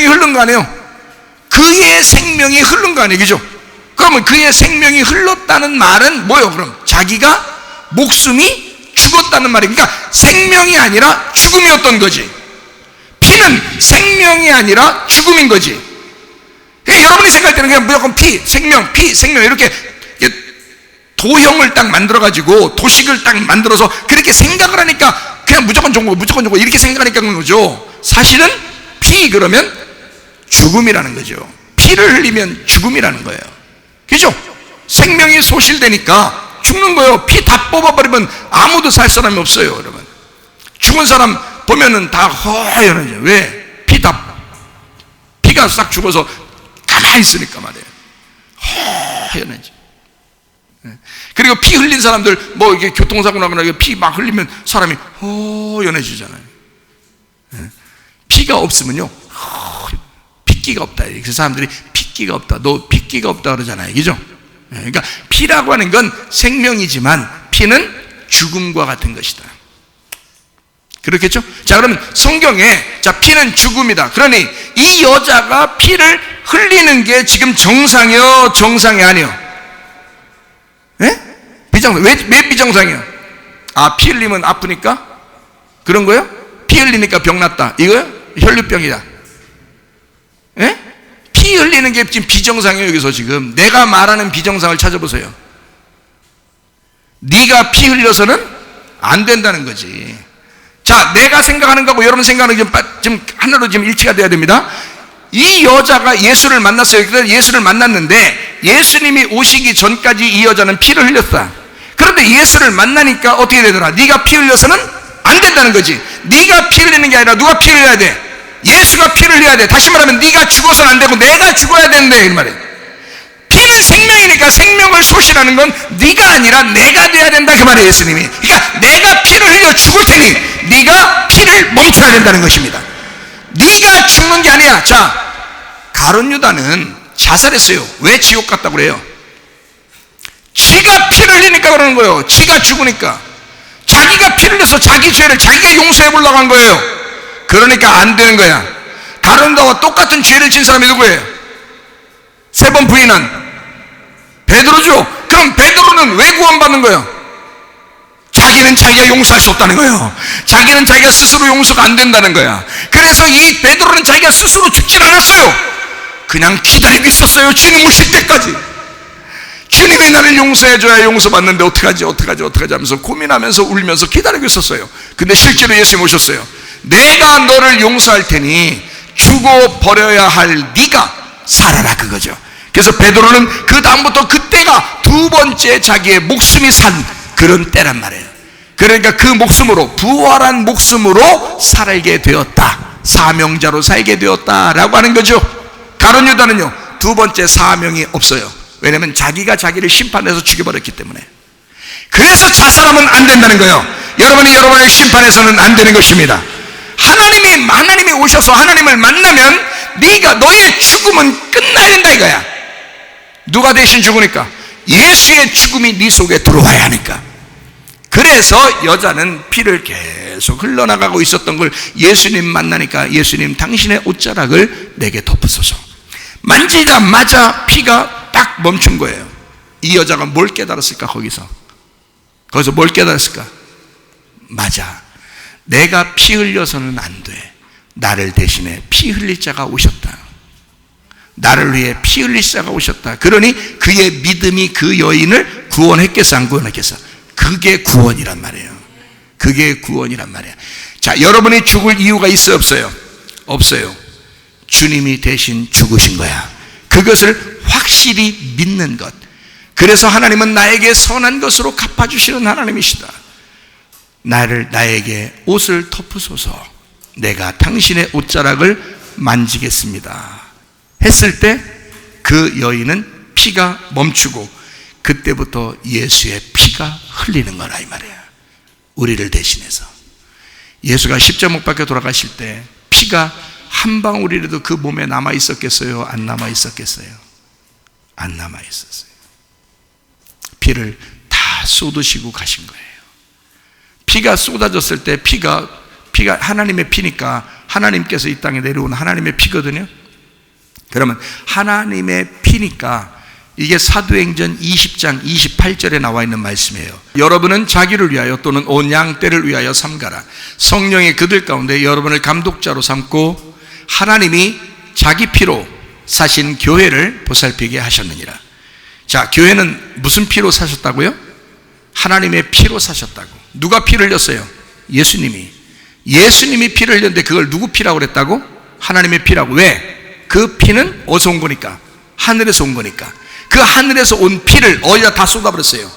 S1: 흐른 거 아니에요? 그의 생명이 흐른 거 아니에요, 그죠? 그러면 그의 생명이 흘렀다는 말은 뭐예요? 그럼 자기가 목숨이 죽었다는 말이에요. 그러니까 생명이 아니라 죽음이었던 거지. 피는 생명이 아니라 죽음인 거지. 그러니까 여러분이 생각할 때는 그냥 무조건 피, 생명 이렇게 도형을 딱 만들어가지고 도식을 딱 만들어서 그렇게 생각을 하니까 그냥 무조건 좋은 거 이렇게 생각하니까 그런 거죠. 사실은 피 그러면 죽음이라는 거죠. 피를 흘리면 죽음이라는 거예요, 그죠? 생명이 소실되니까 죽는 거예요. 피 다 뽑아버리면 아무도 살 사람이 없어요, 여러분. 죽은 사람 보면은 다 허연해져. 왜? 피가 싹 죽어서 가만히 있으니까 말이에요. 허연해져. 그리고 피 흘린 사람들 뭐 이게 교통사고 나거나 피 막 흘리면 사람이 허연해지잖아요. 피가 없으면요 핏기가 없다. 그 사람들이 핏기가 없다, 너 핏기가 없다 그러잖아요, 그죠? 그러니까 피라고 하는 건 생명이지만 피는 죽음과 같은 것이다. 그렇겠죠? 자, 그러면 성경에 피는 죽음이다. 그러니 이 여자가 피를 흘리는 게 지금 정상이요, 정상이 아니요? 예? 비정상. 왜 비정상이요? 피 흘리면 아프니까? 그런 거요? 피 흘리니까 병 났다, 이거요? 혈류병이다. 예? 피 흘리는 게 지금 비정상이에요. 여기서 지금 내가 말하는 비정상을 찾아보세요. 네가 피 흘려서는 안 된다는 거지. 자, 내가 생각하는 거하고 여러분 생각하는 게 지금 하나로 지금 일치가 돼야 됩니다. 이 여자가 예수를 만났어요. 그래서 예수를 만났는데 예수님이 오시기 전까지 이 여자는 피를 흘렸다. 그런데 예수를 만나니까 어떻게 되더라? 네가 피 흘려서는 안 된다는 거지. 네가 피 흘리는 게 아니라 누가 피 흘려야 돼? 예수가 피를 흘려야 돼. 다시 말하면 네가 죽어서는 안 되고 내가 죽어야 되는데, 이 말이에요. 피는 생명이니까 생명을 소실하는 건 네가 아니라 내가 돼야 된다, 그 말이에요, 예수님이. 그러니까 내가 피를 흘려 죽을 테니 네가 피를 멈춰야 된다는 것입니다. 네가 죽는 게 아니야. 자, 가룟 유다는 자살했어요. 왜 지옥 갔다고 그래요? 지가 피를 흘리니까 그러는 거예요. 지가 죽으니까. 자기가 피를 흘려서 자기 죄를 자기가 용서해 보려고 한 거예요. 그러니까 안 되는 거야. 가룟 유다와 똑같은 죄를 진 사람이 누구예요? 3번 부인한 베드로죠. 그럼 베드로는 왜 구원받는 거예요? 자기는 자기가 용서할 수 없다는 거예요. 자기는 자기가 스스로 용서가 안 된다는 거야. 그래서 이 베드로는 자기가 스스로 죽질 않았어요. 그냥 기다리고 있었어요. 주님 오실 때까지. 주님이 나를 용서해줘야 용서받는데 어떡하지 하면서 고민하면서 울면서 기다리고 있었어요. 근데 실제로 예수님 오셨어요. 내가 너를 용서할 테니 죽어버려야 할 네가 살아라, 그거죠. 그래서 베드로는 그 다음부터 그때가 2번째 자기의 목숨이 산 그런 때란 말이에요. 그러니까 그 목숨으로, 부활한 목숨으로 살게 되었다, 사명자로 살게 되었다라고 하는 거죠. 가룟 유다는요 2번째 사명이 없어요. 왜냐하면 자기가 자기를 심판해서 죽여버렸기 때문에. 그래서 자살하면 안 된다는 거예요. 여러분이 여러분을 심판해서는 안 되는 것입니다. 하나님이 오셔서 하나님을 만나면 너의 죽음은 끝나야 된다, 이거야. 누가 대신 죽으니까? 예수의 죽음이 네 속에 들어와야 하니까. 그래서 여자는 피를 계속 흘러나가고 있었던 걸 예수님 만나니까 예수님, 당신의 옷자락을 내게 덮으소서. 만지자마자 피가 딱 멈춘 거예요. 이 여자가 뭘 깨달았을까? 거기서 뭘 깨달았을까? 맞아, 내가 피 흘려서는 안 돼. 나를 대신에 피 흘릴 자가 오셨다. 나를 위해 피 흘리시다가 오셨다. 그러니 그의 믿음이 그 여인을 구원했겠어, 안 구원했겠어? 그게 구원이란 말이에요. 그게 구원이란 말이에요. 자, 여러분이 죽을 이유가 있어요, 없어요? 없어요. 주님이 대신 죽으신 거야. 그것을 확실히 믿는 것. 그래서 하나님은 나에게 선한 것으로 갚아주시는 하나님이시다. 나에게 옷을 덮으소서. 내가 당신의 옷자락을 만지겠습니다 했을 때 그 여인은 피가 멈추고 그때부터 예수의 피가 흘리는 거라 이 말이야. 우리를 대신해서 예수가 십자가 못 박혀 돌아가실 때 피가 한 방울이라도 그 몸에 남아 있었겠어요? 안 남아 있었겠어요? 안 남아 있었어요. 피를 다 쏟으시고 가신 거예요. 피가 쏟아졌을 때 피가 하나님의 피니까 하나님께서 이 땅에 내려온 하나님의 피거든요. 그러면 하나님의 피니까 이게 사도행전 20장 28절에 나와 있는 말씀이에요. 여러분은 자기를 위하여 또는 온 양떼를 위하여 삼가라. 성령이 그들 가운데 여러분을 감독자로 삼고 하나님이 자기 피로 사신 교회를 보살피게 하셨느니라. 자, 교회는 무슨 피로 사셨다고요? 하나님의 피로 사셨다고. 누가 피를 흘렸어요? 예수님이 피를 흘렸는데 그걸 누구 피라고 그랬다고? 하나님의 피라고. 왜? 그 피는 어디서 온 거니까? 하늘에서 온 거니까. 그 하늘에서 온 피를 어디다 다 쏟아버렸어요?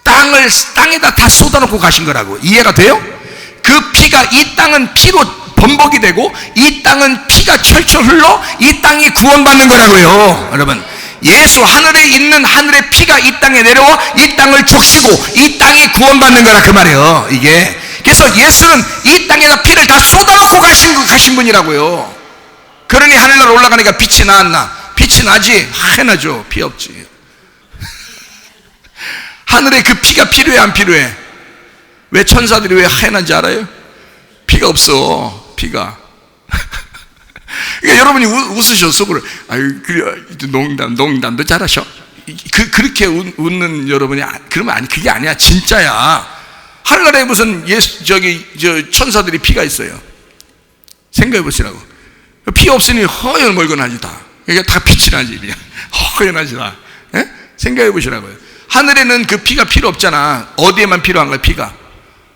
S1: 땅에다 다 쏟아놓고 가신 거라고. 이해가 돼요? 그 피가 이 땅은 피로 범벅이 되고 이 땅은 피가 철철 흘러 이 땅이 구원받는 거라고요. 여러분, 예수 하늘에 있는 하늘의 피가 이 땅에 내려와 이 땅을 적시고 이 땅이 구원받는 거라 그 말이에요. 이게 그래서 예수는 이 땅에다 피를 다 쏟아놓고 가신 분이라고요. 그러니 하늘나라 올라가니까 빛이 나왔나? 빛이 나지? 하나죠. 피 없지. 하늘에 그 피가 필요해, 안 필요해? 왜 천사들이 왜 하얀지 알아요? 피가 없어. 피가. 그러니까 여러분이 웃으셔 속으로. 아유, 농담도 잘하셔. 그렇게 웃는 여러분이 그러면 그게 아니야. 진짜야. 하늘나라에 무슨 천사들이 피가 있어요. 생각해 보시라고. 피 없으니 허연멀건하지 다. 이게 다 빛이 나지 그냥 허연하지 다. 예? 생각해 보시라고요. 하늘에는 그 피가 필요 없잖아. 어디에만 필요한 거야? 피가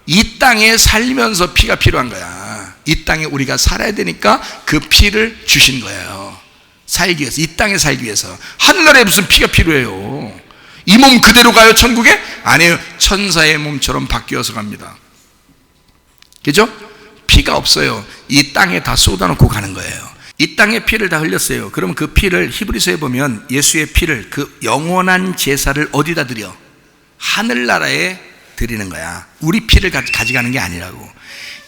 S1: 이 땅에 살면서 피가 필요한 거야. 이 땅에 우리가 살아야 되니까 그 피를 주신 거예요. 살기 위해서, 이 땅에 살기 위해서. 하늘나라에 무슨 피가 필요해요? 이 몸 그대로 가요 천국에? 아니에요. 천사의 몸처럼 바뀌어서 갑니다. 그죠? 피가 없어요. 이 땅에 다 쏟아놓고 가는 거예요. 이 땅에 피를 다 흘렸어요. 그럼 그 피를 히브리서에 보면 예수의 피를 그 영원한 제사를 어디다 드려? 하늘나라에 드리는 거야. 우리 피를 가져가는 게 아니라고.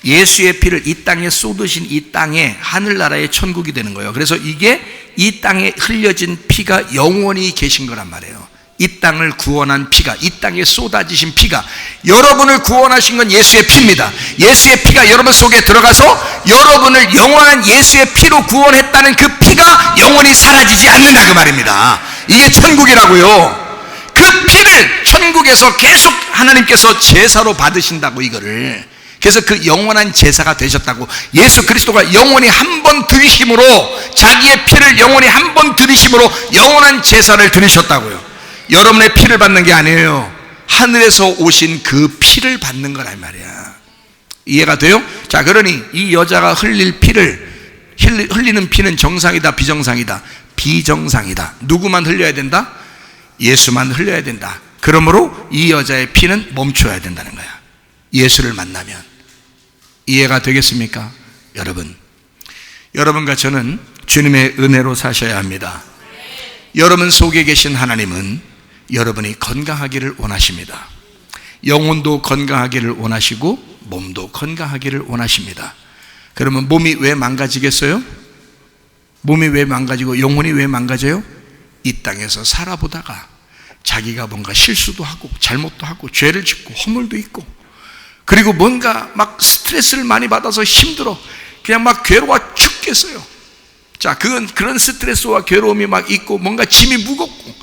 S1: 예수의 피를 이 땅에 쏟으신 이 땅에 하늘나라의 천국이 되는 거예요. 그래서 이게 이 땅에 흘려진 피가 영원히 계신 거란 말이에요. 이 땅을 구원한 피가, 이 땅에 쏟아지신 피가, 여러분을 구원하신 건 예수의 피입니다. 예수의 피가 여러분 속에 들어가서 여러분을 영원한 예수의 피로 구원했다는 그 피가 영원히 사라지지 않는다 그 말입니다. 이게 천국이라고요. 그 피를 천국에서 계속 하나님께서 제사로 받으신다고 이거를. 그래서 그 영원한 제사가 되셨다고. 예수 그리스도가 영원히 한 번 들이심으로, 자기의 피를 영원히 한 번 들이심으로 영원한 제사를 드리셨다고요. 여러분의 피를 받는 게 아니에요. 하늘에서 오신 그 피를 받는 거란 말이야. 이해가 돼요? 자, 그러니 이 여자가 흘리는 피는 정상이다, 비정상이다? 비정상이다. 누구만 흘려야 된다? 예수만 흘려야 된다. 그러므로 이 여자의 피는 멈춰야 된다는 거야. 예수를 만나면. 이해가 되겠습니까? 여러분과 저는 주님의 은혜로 사셔야 합니다. 여러분 속에 계신 하나님은 여러분이 건강하기를 원하십니다. 영혼도 건강하기를 원하시고 몸도 건강하기를 원하십니다. 그러면 몸이 왜 망가지겠어요? 몸이 왜 망가지고 영혼이 왜 망가져요? 이 땅에서 살아보다가 자기가 뭔가 실수도 하고 잘못도 하고 죄를 짓고 허물도 있고, 그리고 뭔가 막 스트레스를 많이 받아서 힘들어, 그냥 막 괴로워 죽겠어요. 자, 그런 스트레스와 괴로움이 막 있고 뭔가 짐이 무겁고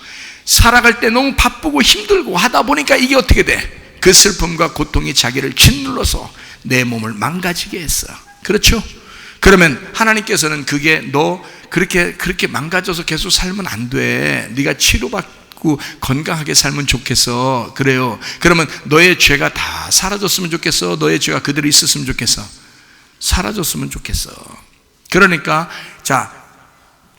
S1: 살아갈 때 너무 바쁘고 힘들고 하다 보니까 이게 어떻게 돼? 그 슬픔과 고통이 자기를 짓눌러서 내 몸을 망가지게 했어. 그렇죠? 그러면 하나님께서는 그게 너 그렇게 망가져서 계속 살면 안 돼. 네가 치료받고 건강하게 살면 좋겠어. 그래요. 그러면 너의 죄가 다 사라졌으면 좋겠어? 너의 죄가 그대로 있었으면 좋겠어? 사라졌으면 좋겠어. 그러니까 자,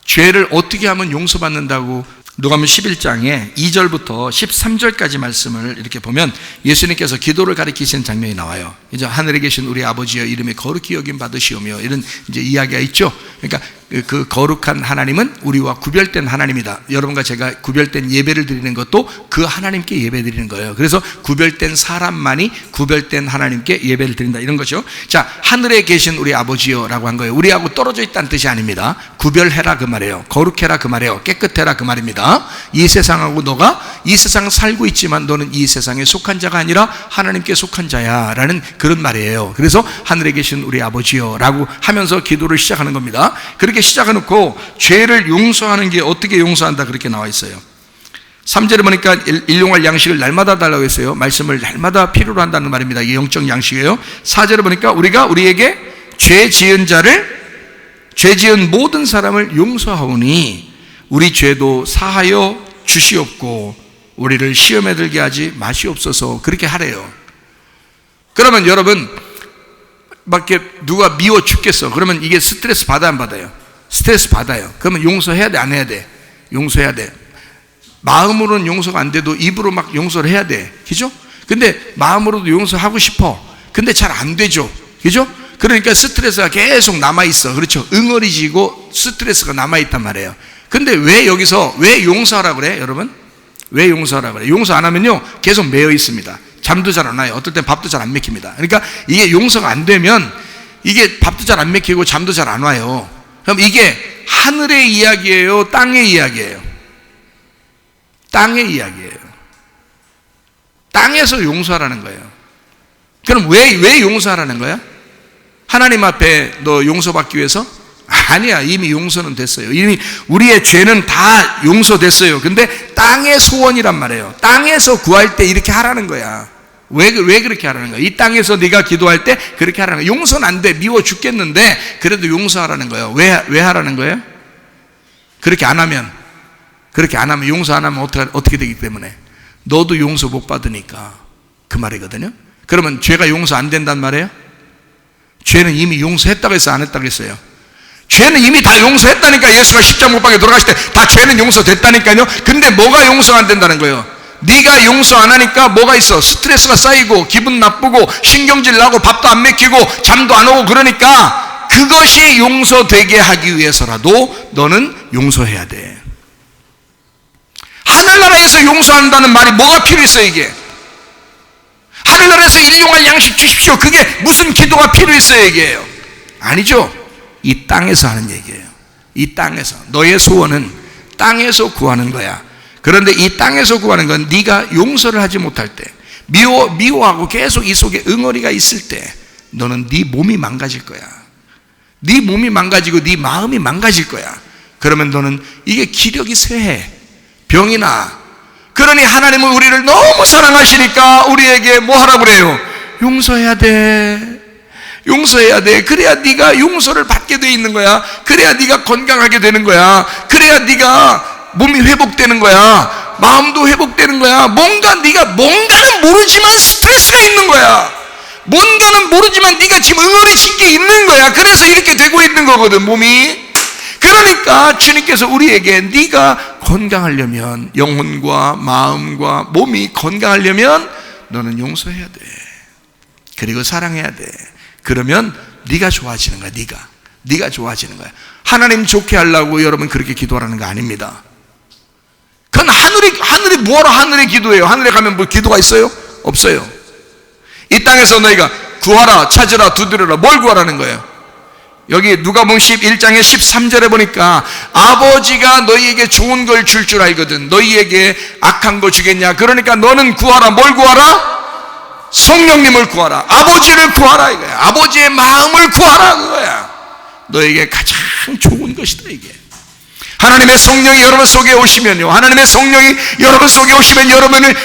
S1: 죄를 어떻게 하면 용서받는다고? 누가복음 11장에 2절부터 13절까지 말씀을 이렇게 보면 예수님께서 기도를 가리키시는 장면이 나와요. 이제 하늘에 계신 우리 아버지여 이름이 거룩히 여김 받으시오며 이런 이제 이야기가 있죠. 그러니까 그 거룩한 하나님은 우리와 구별된 하나님이다. 여러분과 제가 구별된 예배를 드리는 것도 그 하나님께 예배 드리는 거예요. 그래서 구별된 사람만이 구별된 하나님께 예배를 드린다 이런 거죠. 자, 하늘에 계신 우리 아버지여라고 한 거예요. 우리하고 떨어져 있다는 뜻이 아닙니다. 구별해라 그 말이에요. 거룩해라 그 말이에요. 깨끗해라 그 말입니다. 이 세상하고 너가 이 세상 살고 있지만 너는 이 세상에 속한 자가 아니라 하나님께 속한 자야 라는 그런 말이에요. 그래서 하늘에 계신 우리 아버지여 라고 하면서 기도를 시작하는 겁니다. 그렇게 시작해놓고 죄를 용서하는 게 어떻게 용서한다 그렇게 나와 있어요. 3절에 보니까 일용할 양식을 날마다 달라고 했어요. 말씀을 날마다 필요로 한다는 말입니다. 이게 영적 양식이에요. 4절에 보니까 우리가 우리에게 죄 지은 모든 사람을 용서하오니 우리 죄도 사하여 주시옵고 우리를 시험에 들게 하지 마시옵소서 그렇게 하래요. 그러면 여러분 막 이렇게 누가 미워 죽겠어. 그러면 이게 스트레스 받아 안 받아요? 스트레스 받아요. 그러면 용서해야 돼 안 해야 돼? 용서해야 돼. 마음으로는 용서가 안 돼도 입으로 막 용서를 해야 돼. 그죠? 근데 마음으로도 용서하고 싶어. 근데 잘 안 되죠. 그죠? 그러니까 스트레스가 계속 남아있어. 그렇죠? 응어리지고 스트레스가 남아있단 말이에요. 근데 왜 여기서 왜 용서하라고 그래 여러분? 왜 용서하라고 그래? 용서 안 하면요 계속 매여 있습니다. 잠도 잘 안 와요. 어떨 땐 밥도 잘 안 먹힙니다. 그러니까 이게 용서가 안 되면 이게 밥도 잘 안 먹히고 잠도 잘 안 와요. 그럼 이게 하늘의 이야기예요? 땅의 이야기예요? 땅의 이야기예요. 땅에서 용서하라는 거예요. 그럼 왜 용서하라는 거야? 하나님 앞에 너 용서받기 위해서? 아니야. 이미 용서는 됐어요. 이미 우리의 죄는 다 용서됐어요. 근데 땅의 소원이란 말이에요. 땅에서 구할 때 이렇게 하라는 거야. 왜 그렇게 하라는 거야? 이 땅에서 네가 기도할 때 그렇게 하라는 거야. 용서는 안 돼. 미워 죽겠는데 그래도 용서하라는 거예요. 왜 하라는 거예요? 그렇게 안 하면 용서 안 하면 어떻게 되기 때문에 너도 용서 못 받으니까 그 말이거든요. 그러면 죄가 용서 안 된단 말이에요? 죄는 이미 용서했다고 해서 안 했다고 했어요. 죄는 이미 다 용서했다니까. 예수가 십자가 못 박에 돌아가실 때 다 죄는 용서됐다니까요. 근데 뭐가 용서가 안 된다는 거예요? 네가 용서 안 하니까 뭐가 있어? 스트레스가 쌓이고 기분 나쁘고 신경질 나고 밥도 안 먹히고 잠도 안 오고 그러니까 그것이 용서되게 하기 위해서라도 너는 용서해야 돼. 하늘나라에서 용서한다는 말이 뭐가 필요했어 이게? 하늘나라에서 일용할 양식 주십시오. 그게 무슨 기도가 필요했어요 이게요? 아니죠. 이 땅에서 하는 얘기예요. 이 땅에서 너의 소원은 땅에서 구하는 거야. 그런데 이 땅에서 구하는 건 네가 용서를 하지 못할 때 미워하고 계속 이 속에 응어리가 있을 때 너는 네 몸이 망가질 거야. 네 몸이 망가지고 네 마음이 망가질 거야. 그러면 너는 이게 기력이 쇠해. 병이 나. 그러니 하나님은 우리를 너무 사랑하시니까 우리에게 뭐 하라고 그래요? 용서해야 돼. 용서해야 돼. 그래야 네가 용서를 받게 돼 있는 거야. 그래야 네가 건강하게 되는 거야. 그래야 네가 몸이 회복되는 거야. 마음도 회복되는 거야. 뭔가는 모르지만 스트레스가 있는 거야. 뭔가는 모르지만 네가 지금 응어리친 게 있는 거야. 그래서 이렇게 되고 있는 거거든 몸이. 그러니까 주님께서 우리에게 네가 건강하려면 영혼과 마음과 몸이 건강하려면 너는 용서해야 돼. 그리고 사랑해야 돼. 그러면 네가 좋아지는 거야. 네가 좋아지는 거야. 하나님 좋게 하려고 여러분 그렇게 기도하라는 거 아닙니다. 그건 하늘이 뭐하러 하늘에 기도해요? 하늘에 가면 뭐 기도가 있어요? 없어요. 이 땅에서 너희가 구하라, 찾으라, 두드려라. 뭘 구하라는 거예요? 여기 누가복음 11장의 13절에 보니까 아버지가 너희에게 좋은 걸 줄 줄 알거든. 너희에게 악한 거 주겠냐? 그러니까 너는 구하라. 뭘 구하라? 성령님을 구하라. 아버지를 구하라 이거야. 아버지의 마음을 구하라 그거야. 너에게 가장 좋은 것이다 이게. 하나님의 성령이 여러분 속에 오시면요. 하나님의 성령이 여러분 속에 오시면 여러분을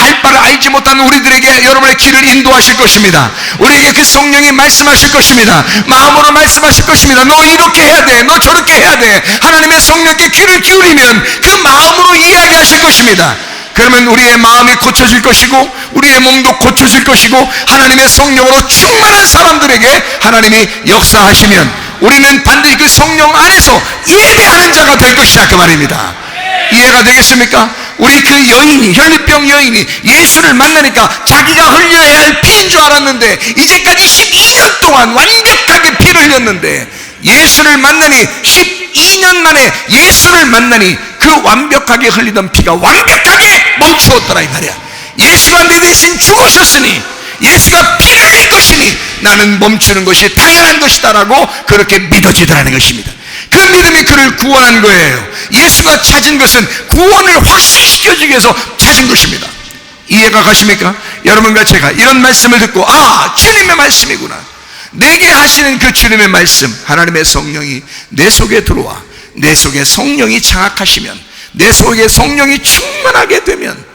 S1: 갈 바를 알지 못하는 우리들에게 여러분의 길을 인도하실 것입니다. 우리에게 그 성령이 말씀하실 것입니다. 마음으로 말씀하실 것입니다. 너 이렇게 해야 돼, 너 저렇게 해야 돼. 하나님의 성령께 귀를 기울이면 그 마음으로 이야기하실 것입니다. 그러면 우리의 마음이 고쳐질 것이고 우리의 몸도 고쳐질 것이고 하나님의 성령으로 충만한 사람들에게 하나님이 역사하시면 우리는 반드시 그 성령 안에서 예배하는 자가 될 것이다, 그 말입니다. 이해가 되겠습니까? 우리 그 여인이, 혈류병 여인이 예수를 만나니까 자기가 흘려야 할 피인 줄 알았는데 이제까지 12년 동안 완벽하게 피를 흘렸는데 예수를 만나니 12년 만에 예수를 만나니 그 완벽하게 흘리던 피가 완벽하게 멈추었더라, 이 말이야. 예수가 내 대신 죽으셨으니 예수가 피를 흘릴 것이니 나는 멈추는 것이 당연한 것이다 라고 그렇게 믿어지더라는 것입니다. 그 믿음이 그를 구원한 거예요. 예수가 찾은 것은 구원을 확실시켜주기 위해서 찾은 것입니다. 이해가 가십니까? 여러분과 제가 이런 말씀을 듣고 주님의 말씀이구나, 내게 하시는 그 주님의 말씀, 하나님의 성령이 내 속에 들어와 내 속에 성령이 장악하시면, 내 속에 성령이 충만하게 되면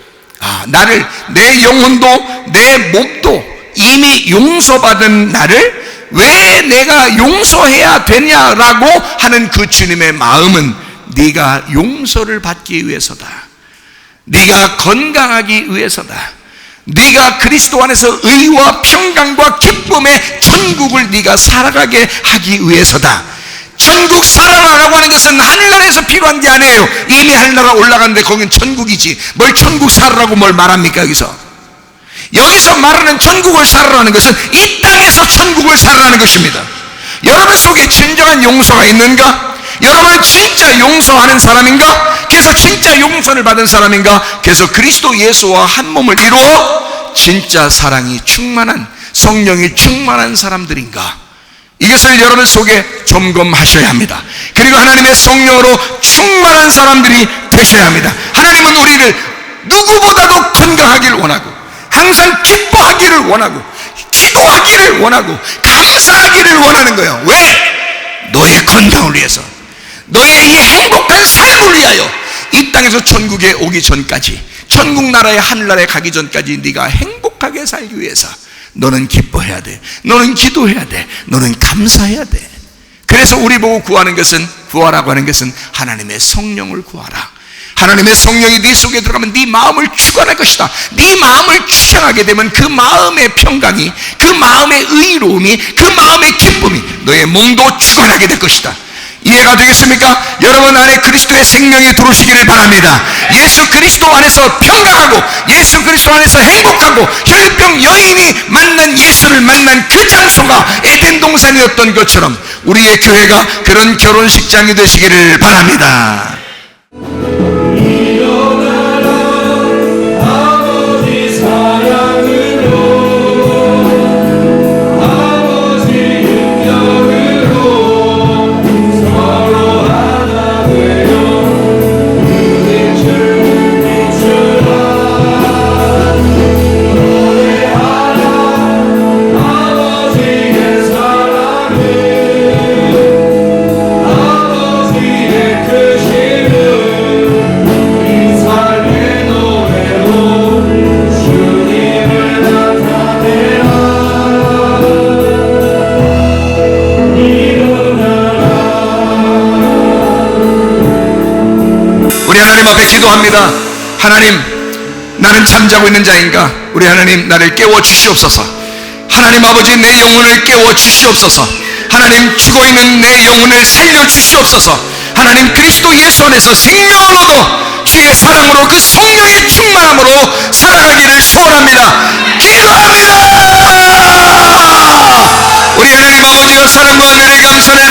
S1: 나를, 내 영혼도 내 몸도 이미 용서받은 나를 왜 내가 용서해야 되냐라고 하는 그 주님의 마음은 네가 용서를 받기 위해서다, 네가 건강하기 위해서다, 네가 그리스도 안에서 의와 평강과 기쁨의 천국을 네가 살아가게 하기 위해서다. 천국 살아가라고 하는 것은 하늘나라에서 필요한 게 아니에요. 이미 하늘나라 올라갔는데 거긴 천국이지 뭘 천국 살아라고 뭘 말합니까? 여기서 말하는 천국을 살아라는 것은 이 땅에서 천국을 살아라는 것입니다. 여러분 속에 진정한 용서가 있는가? 여러분은 진짜 용서하는 사람인가? 그래서 진짜 용서를 받은 사람인가? 그래서 그리스도 예수와 한 몸을 이루어 진짜 사랑이 충만한, 성령이 충만한 사람들인가? 이것을 여러분 속에 점검하셔야 합니다. 그리고 하나님의 성령으로 충만한 사람들이 되셔야 합니다. 하나님은 우리를 누구보다도 건강하기를 원하고 항상 기뻐하기를 원하고 기도하기를 원하고 감사하기를 원하는 거예요. 왜? 너의 건강을 위해서, 너의 이 행복한 삶을 위하여, 이 땅에서 천국에 오기 전까지, 천국 나라의 하늘나라에 가기 전까지 네가 행복하게 살기 위해서 너는 기뻐해야 돼, 너는 기도해야 돼, 너는 감사해야 돼. 그래서 우리 보고 구하는 것은, 구하라고 하는 것은 하나님의 성령을 구하라. 하나님의 성령이 네 속에 들어가면 네 마음을 주관할 것이다. 네 마음을 주장하게 되면 그 마음의 평강이, 그 마음의 의로움이, 그 마음의 기쁨이 너의 몸도 주관하게 될 것이다. 이해가 되겠습니까? 여러분 안에 그리스도의 생명이 들어오시기를 바랍니다. 예수 그리스도 안에서 평강하고 예수 그리스도 안에서 행복하고 혈병 여인이 만난 예수를 만난 그 장소가 에덴 동산이었던 것처럼 우리의 교회가 그런 결혼식장이 되시기를 바랍니다. 하나님 앞에 기도합니다. 하나님, 나는 잠자고 있는 자인가? 우리 하나님, 나를 깨워 주시옵소서. 하나님 아버지, 내 영혼을 깨워 주시옵소서. 하나님, 죽어있는 내 영혼을 살려 주시옵소서. 하나님, 그리스도 예수 안에서 생명을 얻어 주의 사랑으로 그 성령의 충만함으로 살아가기를 소원합니다. 기도합니다. 우리 하나님 아버지여, 사랑과 은혜를 감사를